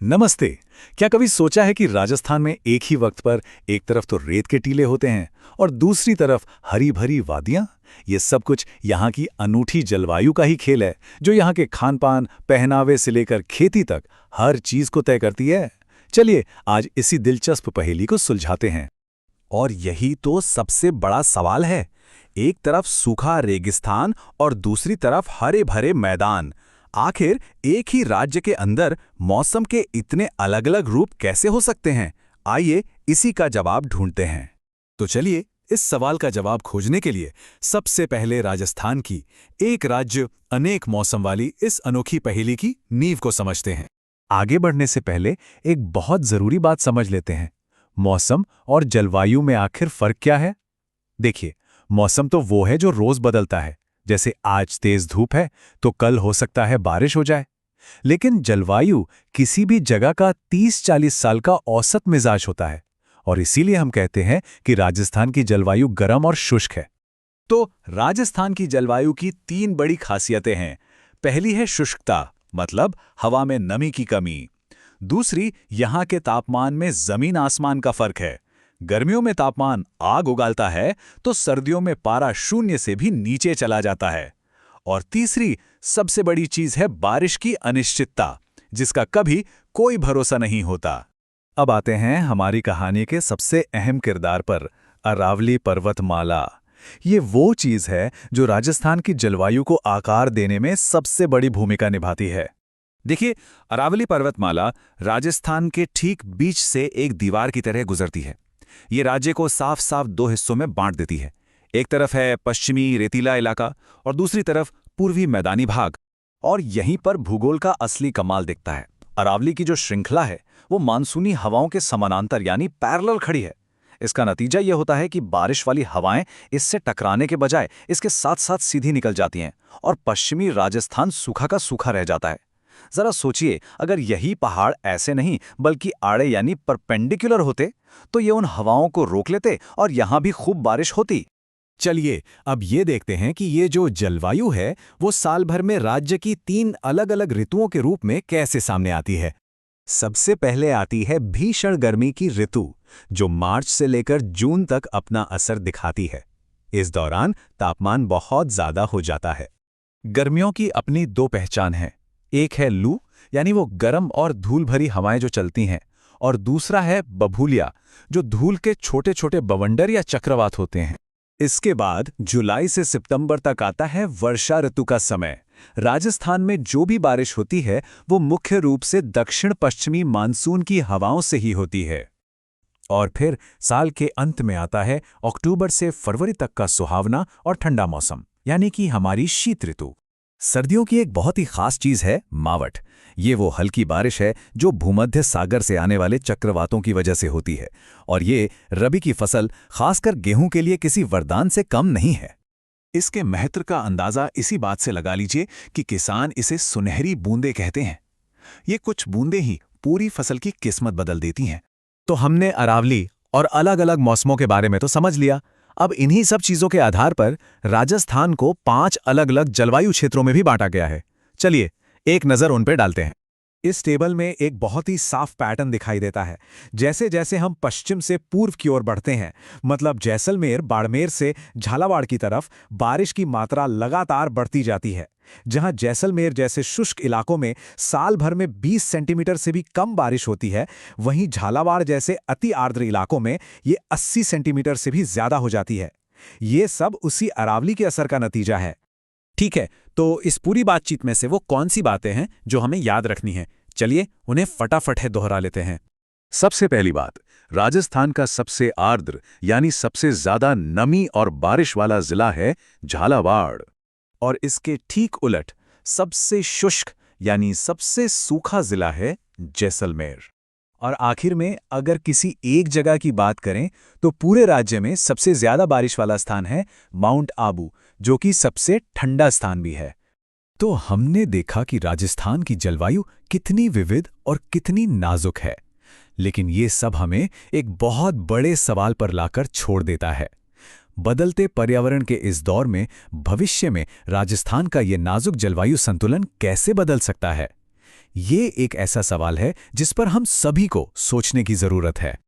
नमस्ते। क्या कभी सोचा है कि राजस्थान में एक ही वक्त पर एक तरफ तो रेत के टीले होते हैं और दूसरी तरफ हरी भरी वादियां? ये सब कुछ यहाँ की अनूठी जलवायु का ही खेल है, जो यहाँ के खान पान, पहनावे से लेकर खेती तक हर चीज को तय करती है। चलिए आज इसी दिलचस्प पहेली को सुलझाते हैं। और यही तो सबसे बड़ा सवाल है। एक तरफ सूखा रेगिस्तान और दूसरी तरफ हरे भरे मैदान। आखिर एक ही राज्य के अंदर मौसम के इतने अलग अलग रूप कैसे हो सकते हैं? आइए इसी का जवाब ढूंढते हैं। तो चलिए इस सवाल का जवाब खोजने के लिए सबसे पहले राजस्थान की एक राज्य अनेक मौसम वाली इस अनोखी पहेली की नींव को समझते हैं। आगे बढ़ने से पहले एक बहुत जरूरी बात समझ लेते हैं। मौसम और जलवायु में आखिर फर्क क्या है? देखिए, मौसम तो वो है जो रोज बदलता है। जैसे आज तेज धूप है तो कल हो सकता है बारिश हो जाए। लेकिन जलवायु किसी भी जगह का 30-40 साल का औसत मिजाज होता है, और इसीलिए हम कहते हैं कि राजस्थान की जलवायु गर्म और शुष्क है। तो राजस्थान की जलवायु की 3 बड़ी खासियतें हैं। पहली है शुष्कता, मतलब हवा में नमी की कमी। दूसरी, यहाँ के तापमान में जमीन आसमान का फर्क है। गर्मियों में तापमान आग उगालता है तो सर्दियों में पारा 0 से भी नीचे चला जाता है। और तीसरी सबसे बड़ी चीज है बारिश की अनिश्चितता, जिसका कभी कोई भरोसा नहीं होता। अब आते हैं हमारी कहानी के सबसे अहम किरदार पर, अरावली पर्वतमाला। ये वो चीज है जो राजस्थान की जलवायु को आकार देने में सबसे बड़ी भूमिका निभाती है। देखिए, अरावली पर्वतमाला राजस्थान के ठीक बीच से एक दीवार की तरह गुजरती है। ये राज्य को साफ साफ 2 हिस्सों में बांट देती है। एक तरफ है पश्चिमी रेतीला इलाका और दूसरी तरफ पूर्वी मैदानी भाग। और यहीं पर भूगोल का असली कमाल दिखता है। अरावली की जो श्रृंखला है वो मानसूनी हवाओं के समानांतर यानी पैरेलल खड़ी है। इसका नतीजा ये होता है कि बारिश वाली हवाएं इससे टकराने के बजाय इसके साथ साथ सीधी निकल जाती हैं और पश्चिमी राजस्थान सूखा का सूखा रह जाता है। जरा सोचिए, अगर यही पहाड़ ऐसे नहीं बल्कि आड़े यानी परपेंडिकुलर होते तो ये उन हवाओं को रोक लेते और यहां भी खूब बारिश होती। चलिए अब ये देखते हैं कि ये जो जलवायु है वो साल भर में राज्य की 3 अलग-अलग ऋतुओं के रूप में कैसे सामने आती है। सबसे पहले आती है भीषण गर्मी की ऋतु, जो मार्च से लेकर जून तक अपना असर दिखाती है। इस दौरान तापमान बहुत ज्यादा हो जाता है। गर्मियों की अपनी 2 पहचान है। एक है लू, यानी वो गर्म और धूल भरी हवाएं जो चलती हैं, और दूसरा है बभूलिया, जो धूल के छोटे छोटे बवंडर या चक्रवात होते हैं। इसके बाद जुलाई से सितंबर तक आता है वर्षा ऋतु का समय। राजस्थान में जो भी बारिश होती है वो मुख्य रूप से दक्षिण पश्चिमी मानसून की हवाओं से ही होती है। और फिर साल के अंत में आता है अक्टूबर से फरवरी तक का सुहावना और ठंडा मौसम, यानी कि हमारी शीत ऋतु। सर्दियों की एक बहुत ही खास चीज है मावठ। ये वो हल्की बारिश है जो भूमध्य सागर से आने वाले चक्रवातों की वजह से होती है, और ये रबी की फसल खासकर गेहूं के लिए किसी वरदान से कम नहीं है। इसके महत्व का अंदाजा इसी बात से लगा लीजिए कि किसान इसे सुनहरी बूंदें कहते हैं। ये कुछ बूंदें ही पूरी फसल की किस्मत बदल देती हैं। तो हमने अरावली और अलग अलग मौसमों के बारे में तो समझ लिया। अब इन्हीं सब चीजों के आधार पर राजस्थान को 5 अलग अलग जलवायु क्षेत्रों में भी बांटा गया है। चलिए एक नजर उन पे डालते हैं। इस टेबल में एक बहुत ही साफ पैटर्न दिखाई देता है। जैसे जैसे हम पश्चिम से पूर्व की ओर बढ़ते हैं, मतलब जैसलमेर बाड़मेर से झालावाड़ की तरफ, बारिश की मात्रा लगातार बढ़ती जाती है। जहां जैसलमेर जैसे शुष्क इलाकों में साल भर में 20 सेंटीमीटर से भी कम बारिश होती है, वहीं झालावाड़ जैसे अति आर्द्र इलाकों में ये 80 सेंटीमीटर से भी ज्यादा हो जाती है। ये सब उसी अरावली के असर का नतीजा है। ठीक है, तो इस पूरी बातचीत में से वो कौन सी बातें हैं जो हमें याद रखनी है? चलिए उन्हें फटाफट है दोहरा लेते हैं। सबसे पहली बात, राजस्थान का सबसे आर्द्र यानी सबसे ज्यादा नमी और बारिश वाला जिला है झालावाड़, और इसके ठीक उलट सबसे शुष्क यानी सबसे सूखा जिला है जैसलमेर। और आखिर में अगर किसी एक जगह की बात करें तो पूरे राज्य में सबसे ज्यादा बारिश वाला स्थान है माउंट आबू, जो कि सबसे ठंडा स्थान भी है। तो हमने देखा कि राजस्थान की जलवायु कितनी विविध और कितनी नाजुक है, लेकिन ये सब हमें एक बहुत बड़े सवाल पर लाकर छोड़ देता है। बदलते पर्यावरण के इस दौर में भविष्य में राजस्थान का ये नाजुक जलवायु संतुलन कैसे बदल सकता है? ये एक ऐसा सवाल है जिस पर हम सभी को सोचने की जरूरत है।